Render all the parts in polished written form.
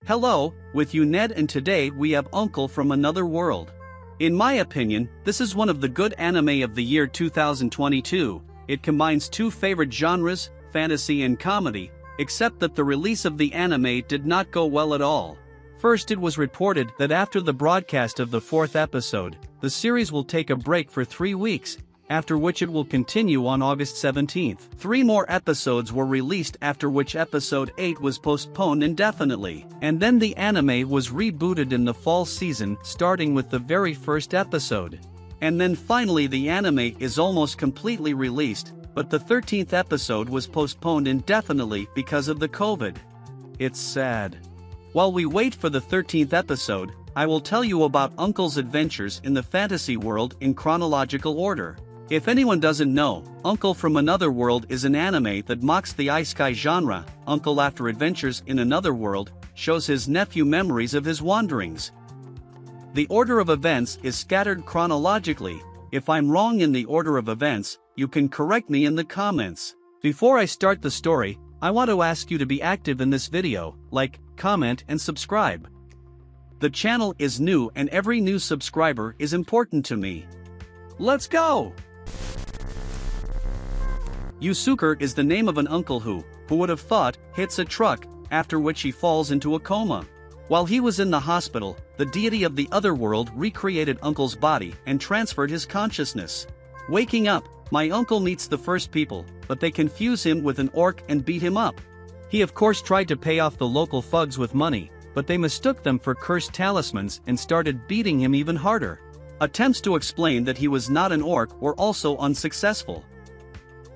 Hello, with you Ned, and today we have Uncle from Another World. In my opinion, this is one of the good anime of the year 2022. It combines two favorite genres, fantasy and comedy, except that the release of the anime did not go well at all. First, it was reported that after the broadcast of the fourth episode, the series will take a break for 3 weeks, after which it will continue on August 17th. 3 more episodes were released, after which episode 8 was postponed indefinitely. And then the anime was rebooted in the fall season, starting with the very first episode. And then finally the anime is almost completely released, but the 13th episode was postponed indefinitely because of the COVID. It's sad. While we wait for the 13th episode, I will tell you about Uncle's adventures in the fantasy world in chronological order. If anyone doesn't know, Uncle from Another World is an anime that mocks the isekai genre. Uncle, after adventures in another world, shows his nephew memories of his wanderings. The order of events is scattered chronologically. If I'm wrong in the order of events, you can correct me in the comments. Before I start the story, I want to ask you to be active in this video, like, comment and subscribe. The channel is new and every new subscriber is important to me. Let's go! Yusuke is the name of an uncle who would have thought, hits a truck, after which he falls into a coma. While he was in the hospital, the deity of the other world recreated Uncle's body and transferred his consciousness. Waking up, my uncle meets the first people, but they confuse him with an orc and beat him up. He of course tried to pay off the local thugs with money, but they mistook them for cursed talismans and started beating him even harder. Attempts to explain that he was not an orc were also unsuccessful.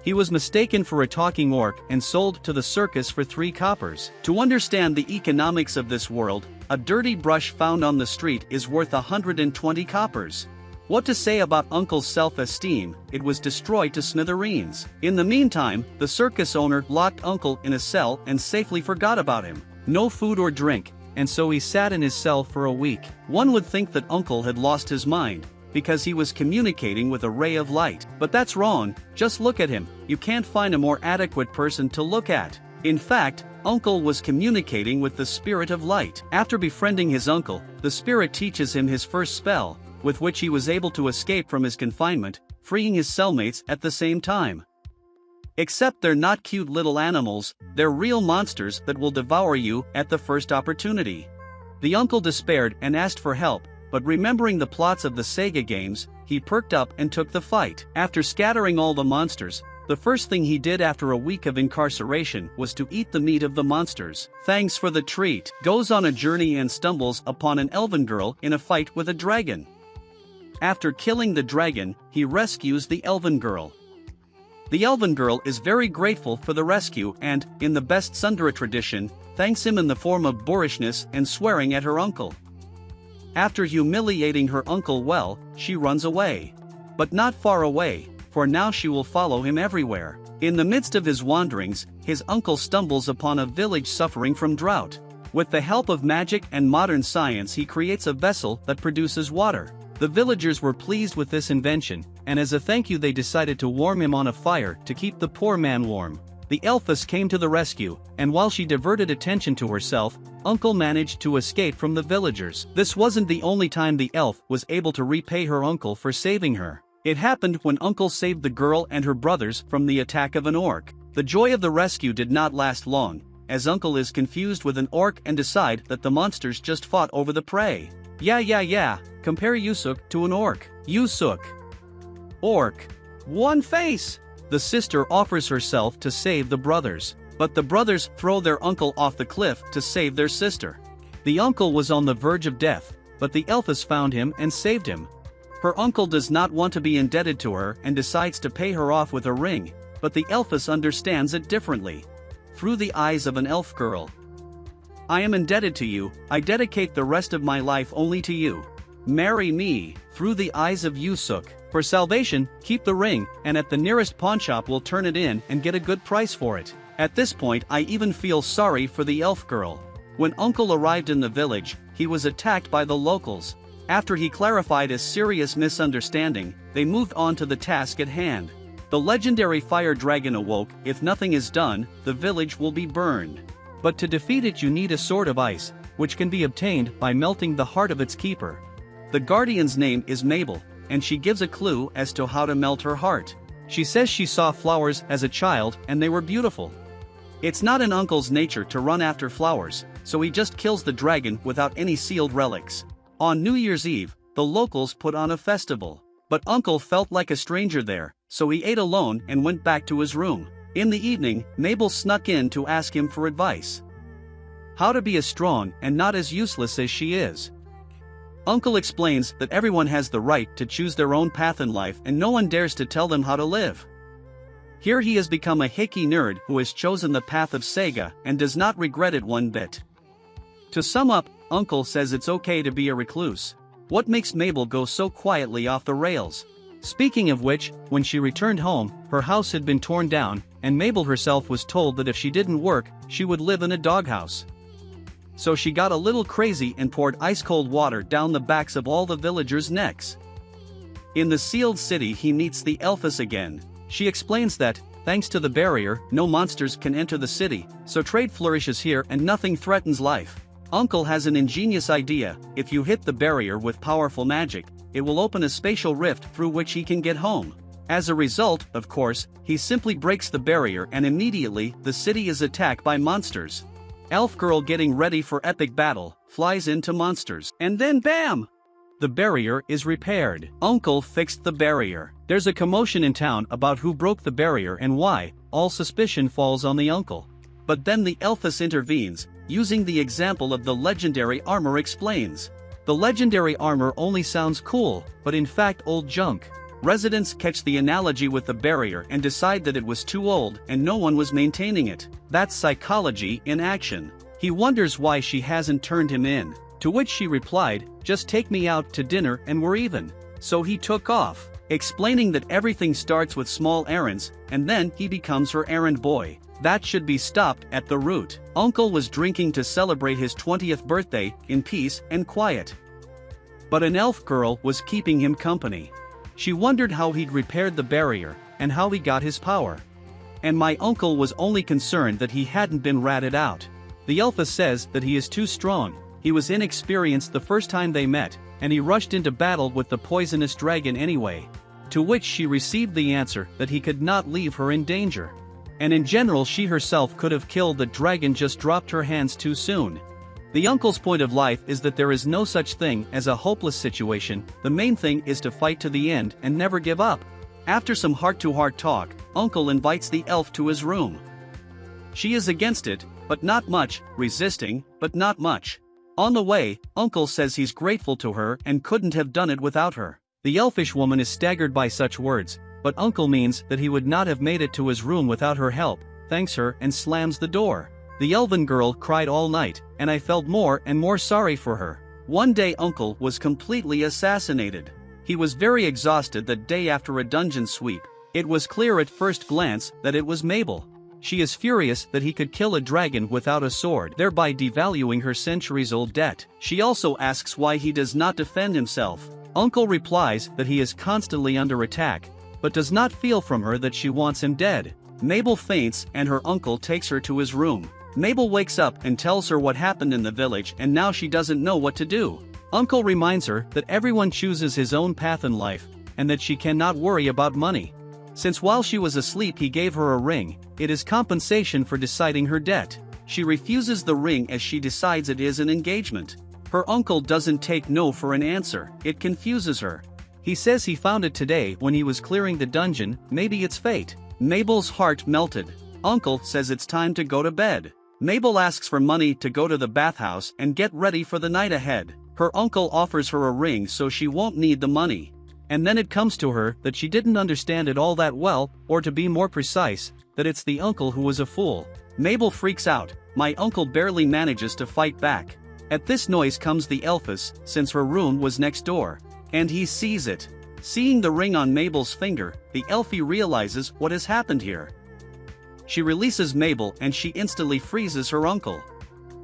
He was mistaken for a talking orc and sold to the circus for 3 coppers. To understand the economics of this world, a dirty brush found on the street is worth 120 coppers. What to say about Uncle's self-esteem? It was destroyed to smithereens. In the meantime, the circus owner locked Uncle in a cell and safely forgot about him. No food or drink, and so he sat in his cell for a week. One would think that Uncle had lost his mind, because he was communicating with a ray of light. But that's wrong. Just look at him. You can't find a more adequate person to look at. In fact, Uncle was communicating with the spirit of light. After befriending his uncle, the spirit teaches him his first spell, with which he was able to escape from his confinement, freeing his cellmates at the same time. Except they're not cute little animals, they're real monsters that will devour you at the first opportunity. The uncle despaired and asked for help, but remembering the plots of the Sega games, he perked up and took the fight. After scattering all the monsters, the first thing he did after a week of incarceration was to eat the meat of the monsters. Thanks for the treat. Goes on a journey and stumbles upon an elven girl in a fight with a dragon. After killing the dragon, he rescues the elven girl. The elven girl is very grateful for the rescue and, in the best tsundere tradition, thanks him in the form of boorishness and swearing at her uncle. After humiliating her uncle well, she runs away. But not far away, for now she will follow him everywhere. In the midst of his wanderings, his uncle stumbles upon a village suffering from drought. With the help of magic and modern science, he creates a vessel that produces water. The villagers were pleased with this invention, and as a thank you they decided to warm him on a fire to keep the poor man warm. The elfess came to the rescue, and while she diverted attention to herself, Uncle managed to escape from the villagers. This wasn't the only time the elf was able to repay her uncle for saving her. It happened when Uncle saved the girl and her brothers from the attack of an orc. The joy of the rescue did not last long, as Uncle is confused with an orc and decide that the monsters just fought over the prey. Yeah, compare Yusuke to an orc. Yusuke. Orc. One face! The sister offers herself to save the brothers, but the brothers throw their uncle off the cliff to save their sister. The uncle was on the verge of death, but the elfess found him and saved him. Her uncle does not want to be indebted to her and decides to pay her off with a ring, but the elfess understands it differently. Through the eyes of an elf girl. I am indebted to you, I dedicate the rest of my life only to you. Marry me. Through the eyes of Yusuke. For salvation, keep the ring, and at the nearest pawnshop we'll turn it in and get a good price for it. At this point I even feel sorry for the elf girl. When Uncle arrived in the village, he was attacked by the locals. After he clarified a serious misunderstanding, they moved on to the task at hand. The legendary fire dragon awoke. If nothing is done, the village will be burned. But to defeat it you need a sword of ice, which can be obtained by melting the heart of its keeper. The guardian's name is Mabel, and she gives a clue as to how to melt her heart. She says she saw flowers as a child and they were beautiful. It's not in Uncle's nature to run after flowers, so he just kills the dragon without any sealed relics. On New Year's Eve, the locals put on a festival. But Uncle felt like a stranger there, so he ate alone and went back to his room. In the evening, Mabel snuck in to ask him for advice. How to be as strong and not as useless as she is. Uncle explains that everyone has the right to choose their own path in life and no one dares to tell them how to live. Here he has become a hickey nerd who has chosen the path of Sega and does not regret it one bit. To sum up, Uncle says it's okay to be a recluse. What makes Mabel go so quietly off the rails? Speaking of which, when she returned home, her house had been torn down, and Mabel herself was told that if she didn't work, she would live in a doghouse. So she got a little crazy and poured ice-cold water down the backs of all the villagers' necks. In the sealed city he meets the Elfess again. She explains that, thanks to the barrier, no monsters can enter the city, so trade flourishes here and nothing threatens life. Uncle has an ingenious idea: if you hit the barrier with powerful magic, it will open a spatial rift through which he can get home. As a result, of course, he simply breaks the barrier and immediately the city is attacked by monsters. Elf girl, getting ready for epic battle, flies into monsters, and then BAM! The barrier is repaired. Uncle fixed the barrier. There's a commotion in town about who broke the barrier and why. All suspicion falls on the uncle. But then the Elfess intervenes, using the example of the legendary armor explains. The legendary armor only sounds cool, but in fact old junk. Residents catch the analogy with the barrier and decide that it was too old and no one was maintaining it. That's psychology in action. He wonders why she hasn't turned him in, to which she replied, "Just take me out to dinner and we're even." So he took off, explaining that everything starts with small errands, and then he becomes her errand boy. That should be stopped at the root. Uncle was drinking to celebrate his 20th birthday, in peace and quiet. But an elf girl was keeping him company. She wondered how he'd repaired the barrier, and how he got his power. And my uncle was only concerned that he hadn't been ratted out. The Elfess says that he is too strong, he was inexperienced the first time they met, and he rushed into battle with the poisonous dragon anyway. To which she received the answer that he could not leave her in danger. And in general she herself could have killed the dragon, just dropped her hands too soon. The uncle's point of life is that there is no such thing as a hopeless situation, the main thing is to fight to the end and never give up. After some heart-to-heart talk, Uncle invites the elf to his room. She is against it, but not much, resisting, but not much. On the way, Uncle says he's grateful to her and couldn't have done it without her. The elfish woman is staggered by such words, but Uncle means that he would not have made it to his room without her help, thanks her, and slams the door. The elven girl cried all night, and I felt more and more sorry for her. One day Uncle was completely assassinated. He was very exhausted that day after a dungeon sweep. It was clear at first glance that it was Mabel. She is furious that he could kill a dragon without a sword, thereby devaluing her centuries-old debt. She also asks why he does not defend himself. Uncle replies that he is constantly under attack, but does not feel from her that she wants him dead. Mabel faints and her uncle takes her to his room. Mabel wakes up and tells her what happened in the village, and now she doesn't know what to do. Uncle reminds her that everyone chooses his own path in life, and that she cannot worry about money. Since while she was asleep he gave her a ring, it is compensation for deciding her debt. She refuses the ring as she decides it is an engagement. Her uncle doesn't take no for an answer, it confuses her. He says he found it today when he was clearing the dungeon, maybe it's fate. Mabel's heart melted. Uncle says it's time to go to bed. Mabel asks for money to go to the bathhouse and get ready for the night ahead. Her uncle offers her a ring so she won't need the money. And then it comes to her that she didn't understand it all that well, or to be more precise, that it's the uncle who was a fool. Mabel freaks out. My uncle barely manages to fight back. At this noise comes the Elfess, since her room was next door. And he sees it. Seeing the ring on Mabel's finger, the Elfie realizes what has happened here. She releases Mabel and she instantly freezes her uncle.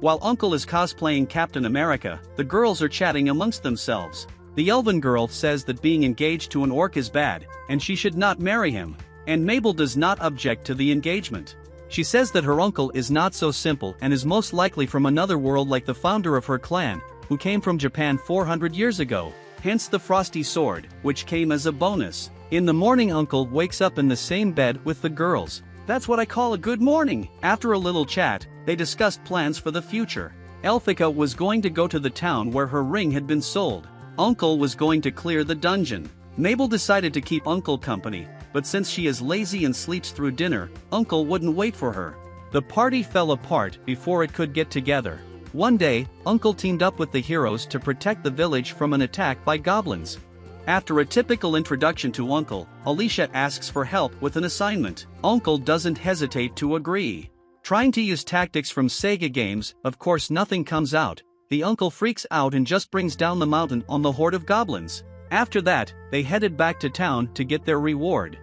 While Uncle is cosplaying Captain America, the girls are chatting amongst themselves. The elven girl says that being engaged to an orc is bad, and she should not marry him, and Mabel does not object to the engagement. She says that her uncle is not so simple and is most likely from another world like the founder of her clan, who came from Japan 400 years ago, hence the frosty sword, which came as a bonus. In the morning, Uncle wakes up in the same bed with the girls. That's what I call a good morning. After a little chat, they discussed plans for the future. Elphika was going to go to the town where her ring had been sold. Uncle was going to clear the dungeon. Mabel decided to keep Uncle company, but since she is lazy and sleeps through dinner, Uncle wouldn't wait for her. The party fell apart before it could get together. One day, Uncle teamed up with the heroes to protect the village from an attack by goblins. After a typical introduction to Uncle, Alicia asks for help with an assignment. Uncle doesn't hesitate to agree. Trying to use tactics from Sega games, of course nothing comes out. The uncle freaks out and just brings down the mountain on the horde of goblins. After that, they headed back to town to get their reward.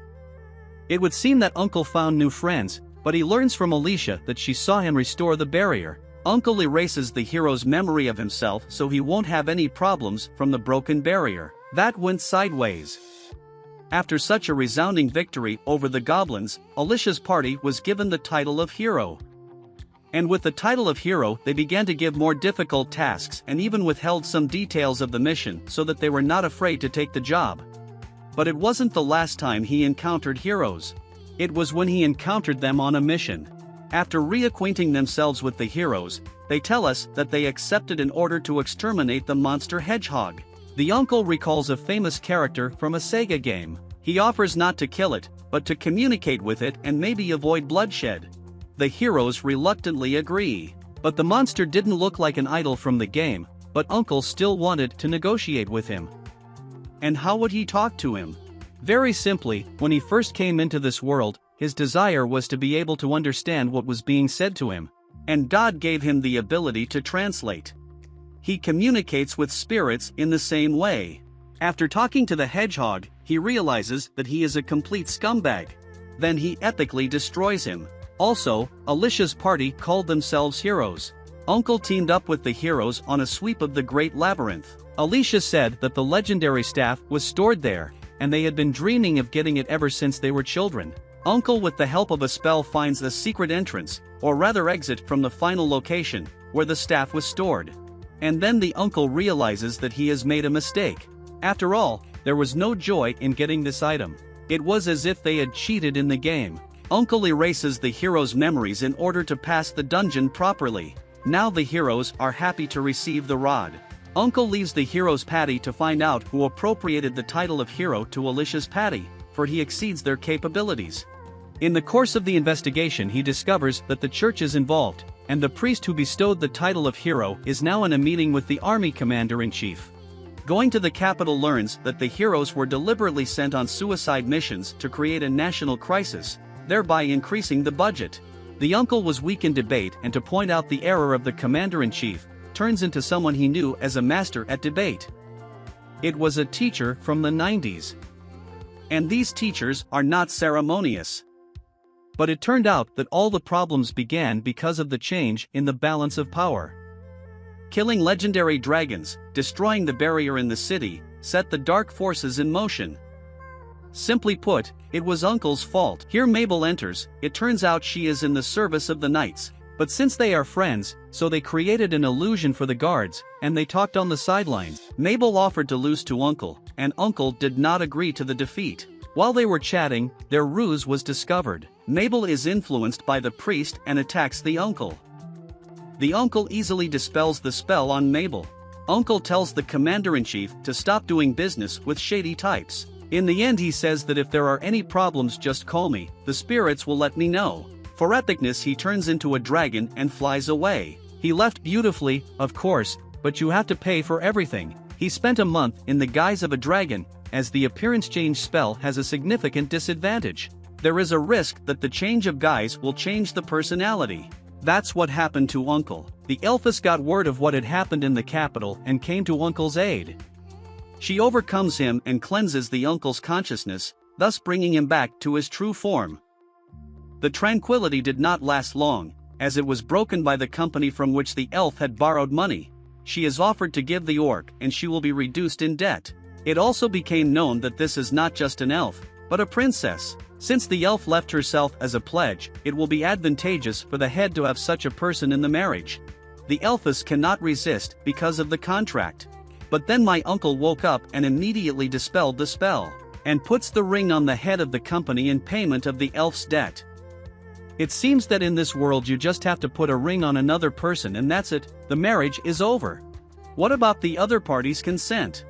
It would seem that Uncle found new friends, but he learns from Alicia that she saw him restore the barrier. Uncle erases the hero's memory of himself so he won't have any problems from the broken barrier. That went sideways. After such a resounding victory over the goblins, Alicia's party was given the title of hero. And with the title of hero, they began to give more difficult tasks and even withheld some details of the mission so that they were not afraid to take the job. But it wasn't the last time he encountered heroes. It was when he encountered them on a mission. After reacquainting themselves with the heroes, they tell us that they accepted an order to exterminate the monster hedgehog. The uncle recalls a famous character from a Sega game. He offers not to kill it, but to communicate with it and maybe avoid bloodshed. The heroes reluctantly agree. But the monster didn't look like an idol from the game, but Uncle still wanted to negotiate with him. And how would he talk to him? Very simply, when he first came into this world, his desire was to be able to understand what was being said to him. And God gave him the ability to translate. He communicates with spirits in the same way. After talking to the hedgehog, he realizes that he is a complete scumbag. Then he epically destroys him. Also, Alicia's party called themselves heroes. Uncle teamed up with the heroes on a sweep of the Great Labyrinth. Alicia said that the legendary staff was stored there, and they had been dreaming of getting it ever since they were children. Uncle, with the help of a spell, finds a secret entrance, or rather exit from the final location, where the staff was stored. And then the uncle realizes that he has made a mistake. After all, there was no joy in getting this item. It was as if they had cheated in the game. Uncle erases the heroes' memories in order to pass the dungeon properly. Now the heroes are happy to receive the rod. Uncle leaves the heroes' patty to find out who appropriated the title of hero to Alicia's patty, for he exceeds their capabilities. In the course of the investigation, he discovers that the church is involved, and the priest who bestowed the title of hero is now in a meeting with the army commander-in-chief. Going to the capital, learns that the heroes were deliberately sent on suicide missions to create a national crisis, thereby increasing the budget. The uncle was weak in debate, and to point out the error of the commander-in-chief, turns into someone he knew as a master at debate. It was a teacher from the 90s. And these teachers are not ceremonious. But it turned out that all the problems began because of the change in the balance of power. Killing legendary dragons, destroying the barrier in the city, set the dark forces in motion. Simply put, it was Uncle's fault. Here Mabel enters. It turns out she is in the service of the knights. But since they are friends, so they created an illusion for the guards, and they talked on the sidelines. Mabel offered to lose to Uncle, and Uncle did not agree to the defeat. While they were chatting, their ruse was discovered. Mabel is influenced by the priest and attacks the uncle. The uncle easily dispels the spell on Mabel. Uncle tells the commander-in-chief to stop doing business with shady types. In the end, he says that if there are any problems, just call me, the spirits will let me know. For epicness, he turns into a dragon and flies away. He left beautifully, of course, but you have to pay for everything. He spent a month in the guise of a dragon, as the appearance change spell has a significant disadvantage. There is a risk that the change of guise will change the personality. That's what happened to Uncle. The Elphis got word of what had happened in the capital and came to Uncle's aid. She overcomes him and cleanses the uncle's consciousness, thus bringing him back to his true form. The tranquility did not last long, as it was broken by the company from which the elf had borrowed money. She is offered to give the orc, and she will be reduced in debt. It also became known that this is not just an elf, but a princess. Since the elf left herself as a pledge, it will be advantageous for the head to have such a person in the marriage. The elfess cannot resist because of the contract. But then my uncle woke up and immediately dispelled the spell, and puts the ring on the head of the company in payment of the elf's debt. It seems that in this world you just have to put a ring on another person and that's it, the marriage is over. What about the other party's consent?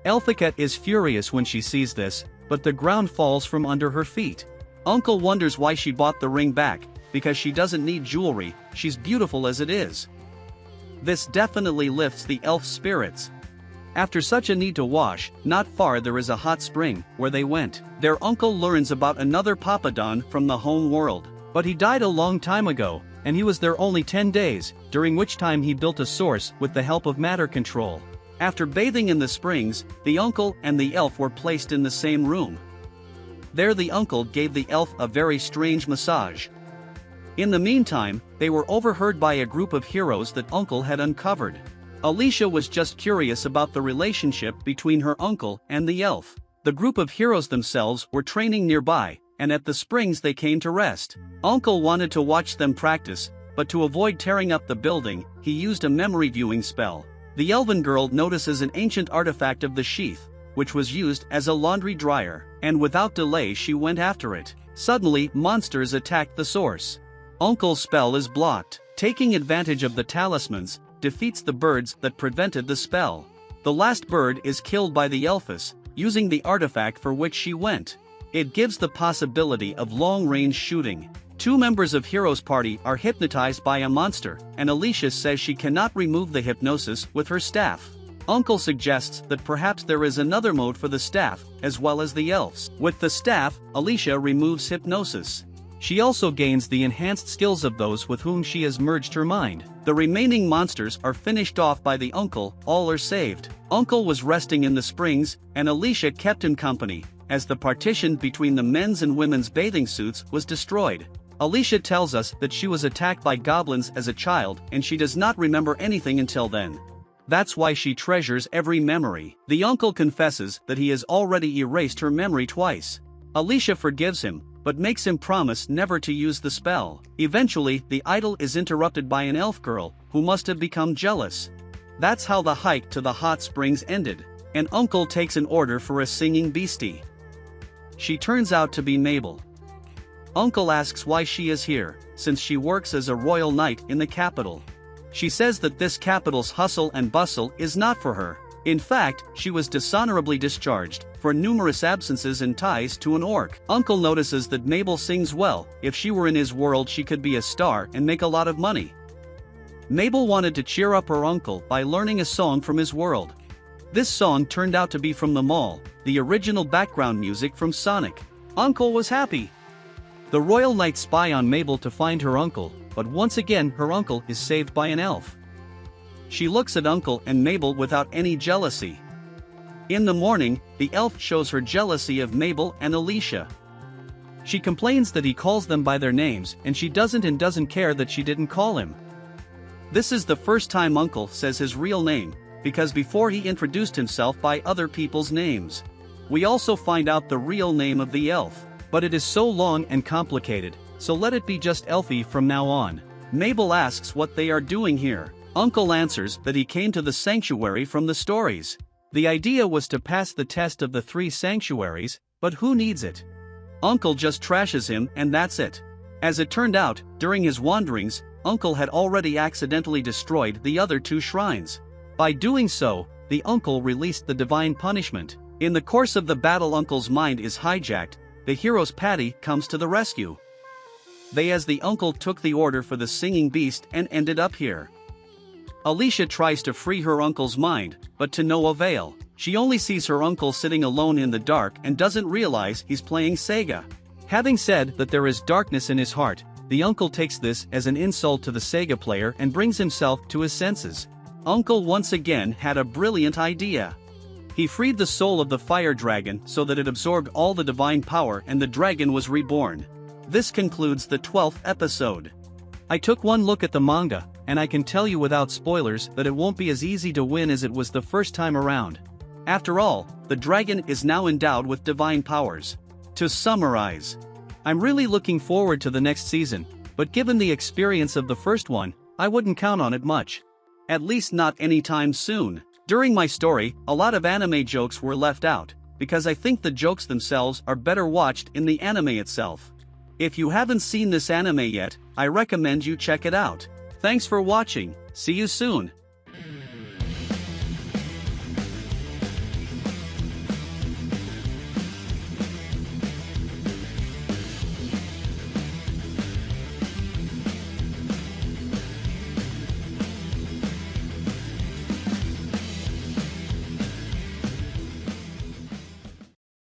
Elphicat is furious when she sees this, but the ground falls from under her feet. Uncle wonders why she bought the ring back, because she doesn't need jewelry, she's beautiful as it is. This definitely lifts the elf's spirits. After such a need to wash, not far there is a hot spring, where they went. Their uncle learns about another Papadon from the home world. But he died a long time ago, and he was there only 10 days, during which time he built a source with the help of matter control. After bathing in the springs, the uncle and the elf were placed in the same room. There the uncle gave the elf a very strange massage. In the meantime, they were overheard by a group of heroes that uncle had uncovered. Alicia was just curious about the relationship between her uncle and the elf. The group of heroes themselves were training nearby, and at the springs they came to rest. Uncle wanted to watch them practice, but to avoid tearing up the building, he used a memory viewing spell. The elven girl notices an ancient artifact of the sheath, which was used as a laundry dryer, and without delay she went after it. Suddenly, monsters attacked the source. Uncle's spell is blocked. Taking advantage of the talismans, defeats the birds that prevented the spell. The last bird is killed by the elfess, using the artifact for which she went. It gives the possibility of long-range shooting. Two members of Hero's party are hypnotized by a monster, and Alicia says she cannot remove the hypnosis with her staff. Uncle suggests that perhaps there is another mode for the staff, as well as the elves. With the staff, Alicia removes hypnosis. She also gains the enhanced skills of those with whom she has merged her mind. The remaining monsters are finished off by the uncle, all are saved. Uncle was resting in the springs, and Alicia kept him company, as the partition between the men's and women's bathing suits was destroyed. Alicia tells us that she was attacked by goblins as a child and she does not remember anything until then. That's why she treasures every memory. The uncle confesses that he has already erased her memory twice. Alicia forgives him, but makes him promise never to use the spell. Eventually, the idyll is interrupted by an elf girl, who must have become jealous. That's how the hike to the hot springs ended. And uncle takes an order for a singing beastie. She turns out to be Mabel. Uncle asks why she is here, since she works as a royal knight in the capital. She says that this capital's hustle and bustle is not for her. In fact, she was dishonorably discharged for numerous absences and ties to an orc. Uncle notices that Mabel sings well. If she were in his world she could be a star and make a lot of money. Mabel wanted to cheer up her uncle by learning a song from his world. This song turned out to be from the mall, the original background music from Sonic. Uncle was happy. The royal knights spy on Mabel to find her uncle, but once again her uncle is saved by an elf. She looks at uncle and Mabel without any jealousy. In the morning, the elf shows her jealousy of Mabel and Alicia. She complains that he calls them by their names and she doesn't care that she didn't call him. This is the first time uncle says his real name, because before he introduced himself by other people's names. We also find out the real name of the elf. But it is so long and complicated, so let it be just Elfie from now on. Mabel asks what they are doing here. Uncle answers that he came to the sanctuary from the stories. The idea was to pass the test of the 3 sanctuaries, but who needs it? Uncle just trashes him and that's it. As it turned out, during his wanderings, Uncle had already accidentally destroyed the other 2 shrines. By doing so, the uncle released the divine punishment. In the course of the battle Uncle's mind is hijacked. The hero's Patty comes to the rescue. They as the uncle took the order for the singing beast and ended up here. Alicia tries to free her uncle's mind, but to no avail. She only sees her uncle sitting alone in the dark and doesn't realize he's playing Sega. Having said that there is darkness in his heart, the uncle takes this as an insult to the Sega player and brings himself to his senses. Uncle once again had a brilliant idea. He freed the soul of the fire dragon so that it absorbed all the divine power and the dragon was reborn. This concludes the 12th episode. I took one look at the manga, and I can tell you without spoilers that it won't be as easy to win as it was the first time around. After all, the dragon is now endowed with divine powers. To summarize, I'm really looking forward to the next season, but given the experience of the first one, I wouldn't count on it much. At least not anytime soon. During my story, a lot of anime jokes were left out, because I think the jokes themselves are better watched in the anime itself. If you haven't seen this anime yet, I recommend you check it out. Thanks for watching, see you soon.